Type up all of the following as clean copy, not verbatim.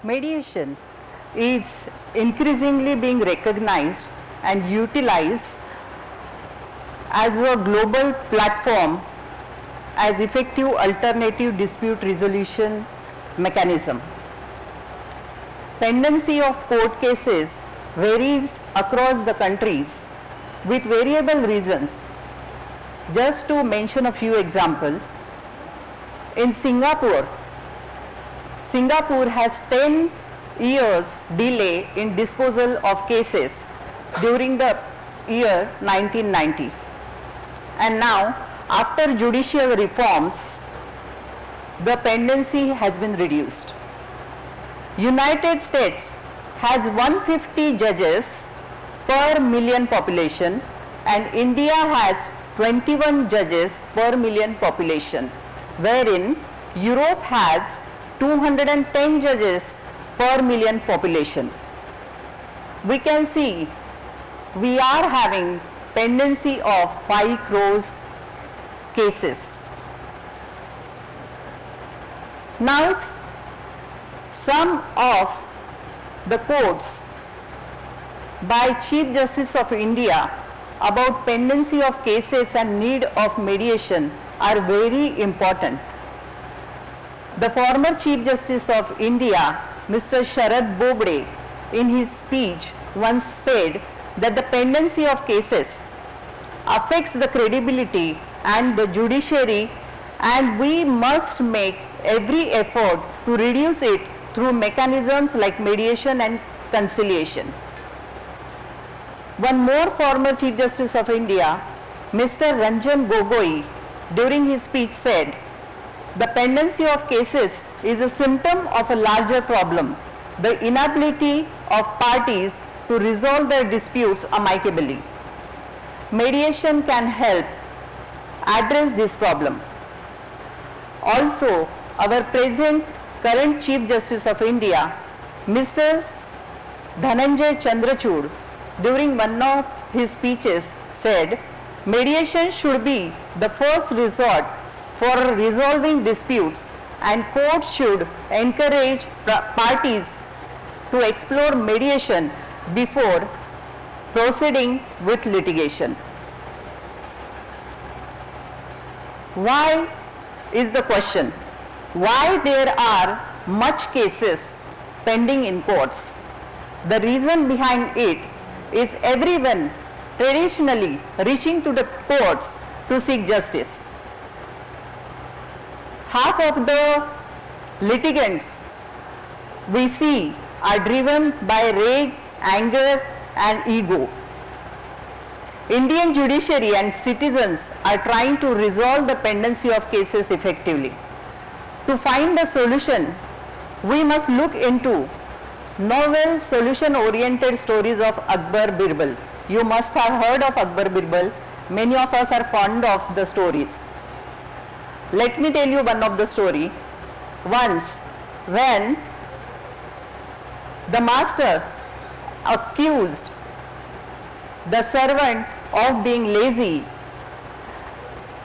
Mediation is increasingly being recognized and utilized as a global platform as effective alternative dispute resolution mechanism. Pendency of court cases varies across the countries with variable reasons. Just to mention a few examples, in Singapore has 10 years delay in disposal of cases during the year 1990. And now, after judicial reforms, the pendency has been reduced. United States has 150 judges per million population and India has 21 judges per million population, wherein Europe has 210 judges per million population. We can see we are having pendency of 5 crores cases. Now, some of the quotes by Chief Justice of India about pendency of cases and need of mediation are very important. The former Chief Justice of India, Mr. Sharad Bobde, in his speech once said that the pendency of cases affects the credibility and the judiciary, and we must make every effort to reduce it through mechanisms like mediation and conciliation. One more former Chief Justice of India, Mr. Ranjan Gogoi, during his speech said, the pendency of cases is a symptom of a larger problem, the inability of parties to resolve their disputes amicably. Mediation can help address this problem. Also, our current Chief Justice of India, Mr. Dhananjay Chandrachud, during one of his speeches said, mediation should be the first resort for resolving disputes and courts should encourage parties to explore mediation before proceeding with litigation. Why is the question? Why there are much cases pending in courts? The reason behind it is everyone traditionally reaching to the courts to seek justice. Half of the litigants we see are driven by rage, anger and ego. Indian judiciary and citizens are trying to resolve the pendency of cases effectively. To find a solution, we must look into novel solution-oriented stories of Akbar Birbal. You must have heard of Akbar Birbal. Many of us are fond of the stories. Let me tell you one of the story. Once, when the master accused the servant of being lazy,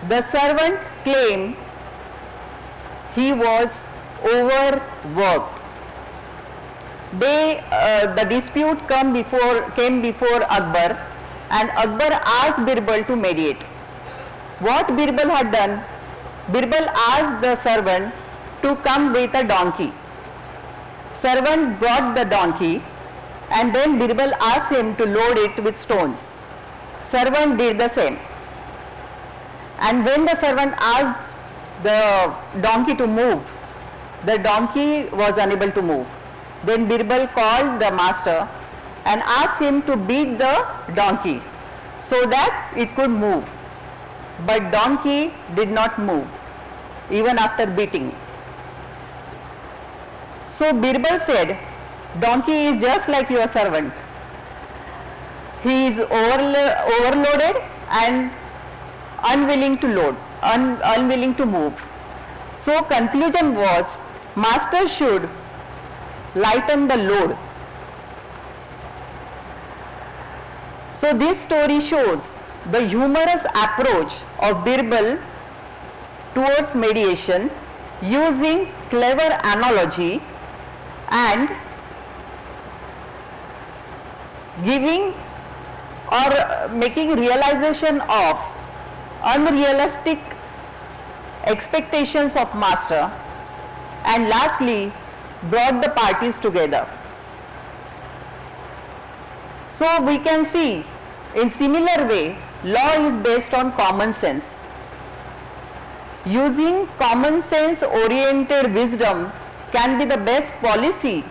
the servant claimed he was overworked. The dispute came before Akbar, and Akbar asked Birbal to mediate. What Birbal had done? Birbal asked the servant to come with a donkey. Servant brought the donkey and then Birbal asked him to load it with stones. Servant did the same. And when the servant asked the donkey to move, the donkey was unable to move. Then Birbal called the master and asked him to beat the donkey so that it could move. But donkey did not move even after beating. So Birbal said, donkey is just like your servant. He is overloaded and unwilling to move. So conclusion was, master should lighten the load. So this story shows the humorous approach of Birbal towards mediation using clever analogy and giving or making realization of unrealistic expectations of master, and lastly brought the parties together. So we can see in similar way law is based on common sense. Using common sense oriented wisdom can be the best policy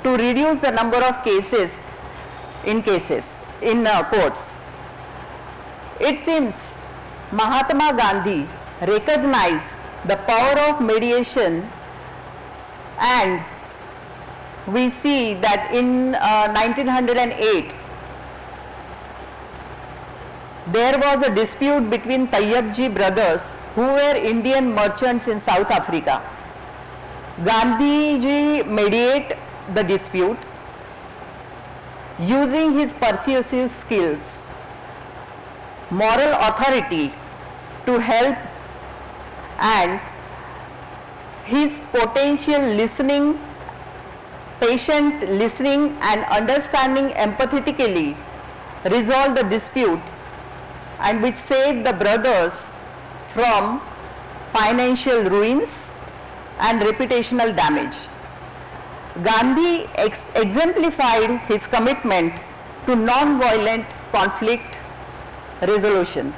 to reduce the number of cases in courts. It seems Mahatma Gandhi recognized the power of mediation, and we see that in 1908 there was a dispute between Tayyabji brothers who were Indian merchants in South Africa. Gandhiji mediate the dispute using his persuasive skills, moral authority to help, and his potential listening, patient listening and understanding empathetically resolved the dispute, and which saved the brothers from financial ruins and reputational damage. Gandhi exemplified his commitment to non-violent conflict resolution.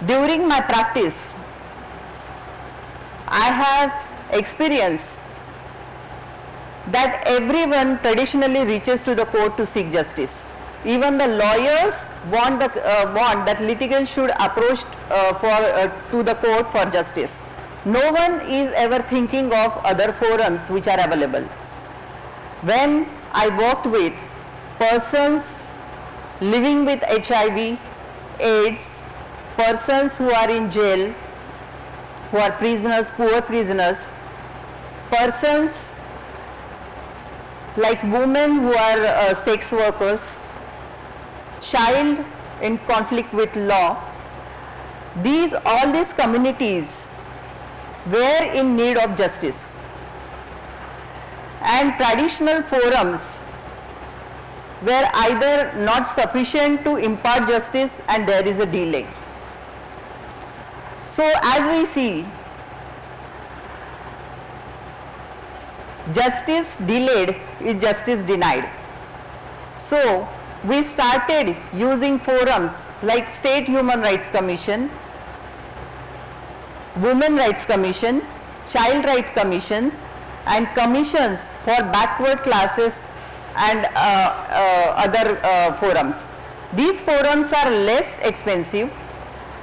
During my practice, I have experienced that everyone traditionally reaches to the court to seek justice. Even the lawyers want that litigants should approach to the court for justice. No one is ever thinking of other forums which are available. When I worked with persons living with HIV, AIDS, persons who are in jail, who are prisoners, poor prisoners, persons like women who are sex workers, child in conflict with law, all these communities were in need of justice, and traditional forums were either not sufficient to impart justice and there is a delay. So as we see, justice delayed is justice denied. So we started using forums like State Human Rights Commission, Women Rights Commission, Child Rights Commissions, and commissions for backward classes and other forums. These forums are less expensive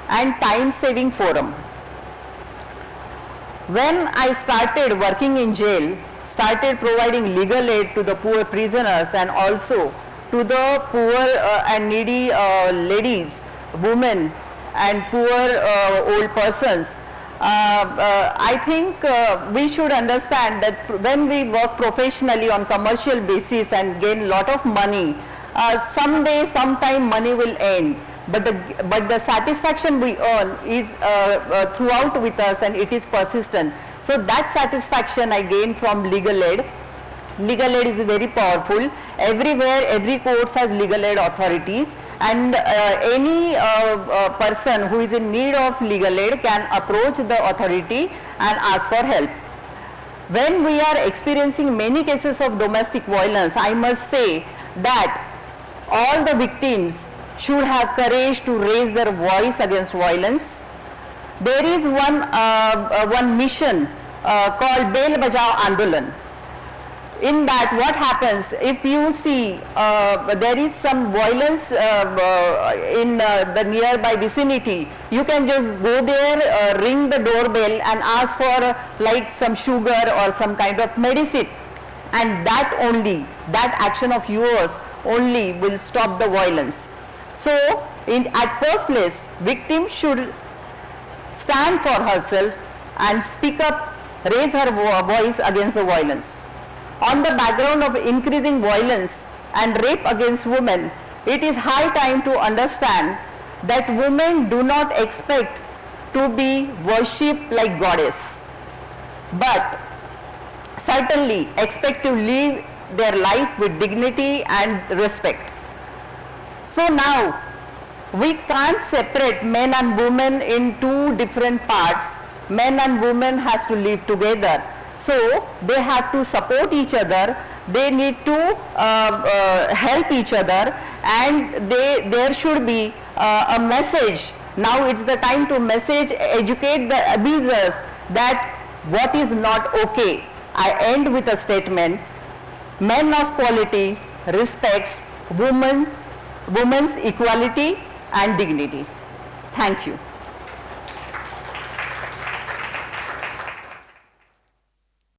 and time-saving forum. When I started working in jail, started providing legal aid to the poor prisoners and also to the poor and needy ladies, women and poor old persons, I think we should understand that when we work professionally on commercial basis and gain lot of money, someday, sometime money will end. But the satisfaction we earn is throughout with us and it is persistent. So that satisfaction I gain from legal aid. Legal aid is very powerful. Everywhere, every court has legal aid authorities, and any person who is in need of legal aid can approach the authority and ask for help. When we are experiencing many cases of domestic violence, I must say that all the victims should have courage to raise their voice against violence. There is one mission called Bail Bajao Andolan. In that, what happens if you see there is some violence in the nearby vicinity, you can just go there, ring the doorbell and ask for like some sugar or some kind of medicine, and that action of yours only will stop the violence. So at first place, victim should stand for herself and speak up, raise her voice against the violence. On the background of increasing violence and rape against women, it is high time to understand that women do not expect to be worshipped like goddess, but certainly expect to live their life with dignity and respect. So now, we can't separate men and women in two different parts. Men and women has to live together. So they have to support each other. They need to help each other, and there should be a message. Now it's the time to message, educate the abusers that what is not okay. I end with a statement: men of quality respects women's equality and dignity. Thank you.